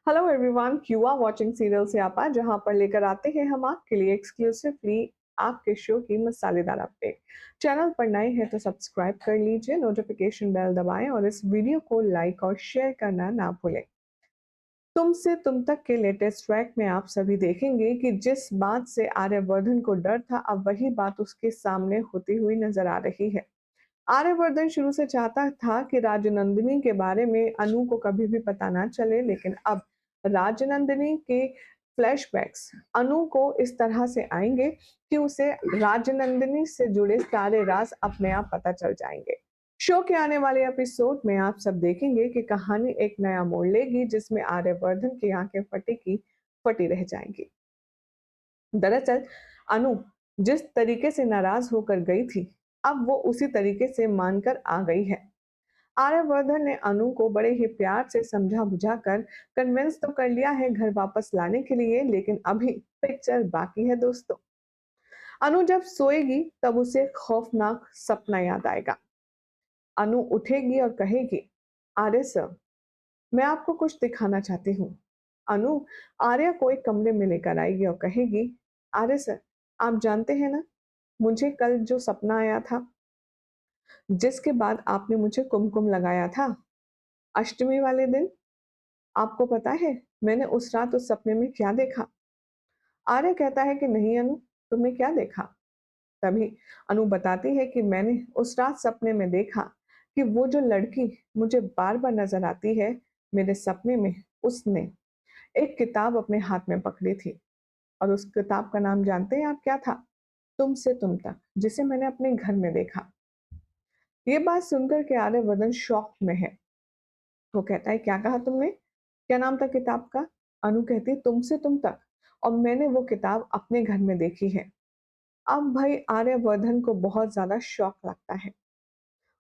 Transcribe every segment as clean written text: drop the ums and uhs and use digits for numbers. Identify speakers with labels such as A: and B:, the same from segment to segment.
A: Hello everyone, you are watching serial से आपा, जहां पर लेकर आते हैं हम आपके लिए एक्सक्लूसिवली आपके शो की मसालेदार अपडेट। चैनल पर नए हैं तो सब्सक्राइब कर लीजिए, नोटिफिकेशन बेल दबाएं और इस वीडियो को लाइक और शेयर करना ना भूलें। तुम से तुम तक के लेटेस्ट ट्रैक में आप सभी देखेंगे कि जिस बात से आर्यवर्धन को डर था, अब वही बात उसके सामने होती हुई नजर आ रही है। आर्यवर्धन शुरू से चाहता था कि राजनंदिनी के बारे में अनु को कभी भी पता ना चले, लेकिन अब राजनंदिनी के फ्लैशबैक्स अनु को इस तरह से आएंगे कि उसे राजनंदिनी से जुड़े सारे राज अपने आप पता चल जाएंगे। शो के आने वाले एपिसोड में आप सब देखेंगे कि कहानी एक नया मोड़ लेगी, जिसमें आर्यवर्धन की आंखें फटी की फटी रह जाएंगी। दरअसल अनु जिस तरीके से नाराज होकर गई थी, अब वो उसी तरीके से मानकर आ गई है। आर्यवर्धन ने अनु को बड़े ही प्यार से समझा बुझाकर कन्विंस तो कर लिया है घर वापस लाने के लिए, लेकिन अभी पिक्चर बाकी है दोस्तों। अनु जब सोएगी तब उसे खौफनाक सपना याद आएगा। अनु उठेगी और कहेगी, आर्य सर, मैं आपको कुछ दिखाना चाहती हूँ। अनु आर्या को एक कमरे में लेकर आएगी और कहेगी, आर्य सर, आप जानते हैं ना, मुझे कल जो सपना आया था, जिसके बाद आपने मुझे कुमकुम लगाया था अष्टमी वाले दिन, आपको पता है मैंने उस रात उस सपने में क्या देखा? आर्य कहता है कि नहीं अनु, तुमने क्या देखा? तभी अनु बताती है कि मैंने उस रात सपने में देखा कि वो जो लड़की मुझे बार बार नजर आती है, मेरे सपने में उसने एक किताब अपने हाथ में पकड़ी थी। और उस किताब का नाम जानते हैं आप क्या था? तुमसे तुम तक, जिसे मैंने अपने घर में देखा। ये बात सुनकर के आर्यवर्धन शॉक में है। वो कहता है, क्या कहा तुमने? क्या नाम था किताब का? अनु कहती है, तुमसे तुम तक, और मैंने वो किताब अपने घर में देखी है। अब भाई आर्यवर्धन को बहुत ज्यादा शौक लगता है।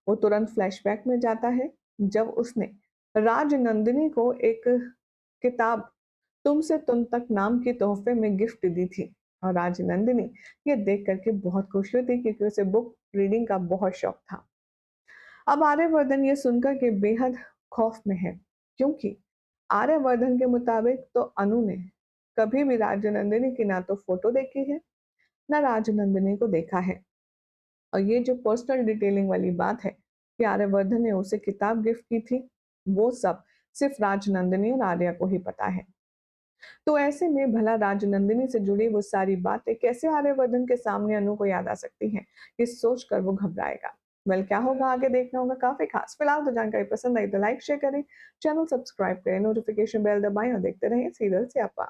A: वो तुरंत फ्लैशबैक में जाता है, जब उसने राजनंदिनी को एक किताब तुमसे तुम तक नाम की तोहफे में गिफ्ट दी थी। और राजनंदिनी ये देख करके बहुत खुश हुई थी, क्योंकि उसे बुक रीडिंग का बहुत शौक था। अब आर्यवर्धन ये सुनकर के बेहद खौफ में है, क्योंकि आर्यवर्धन के मुताबिक तो अनु ने कभी भी राजनंदिनी की ना तो फोटो देखी है, ना राजनंदिनी को देखा है। और ये जो पर्सनल डिटेलिंग वाली बात है कि आर्यवर्धन ने उसे किताब गिफ्ट की थी, वो सब सिर्फ राजनंदिनी और आर्या को ही पता है। तो ऐसे में भला राजनंदिनी से जुड़ी वो सारी बातें कैसे आर्यवर्धन के सामने अनु को याद आ सकती हैं? ये सोचकर वो घबराएगा। वेल, क्या होगा आगे देखना होगा काफी खास। फिलहाल तो जानकारी पसंद आई तो लाइक शेयर करें, चैनल सब्सक्राइब करें, नोटिफिकेशन बेल दबाएं और देखते रहें सीरियल से आपा।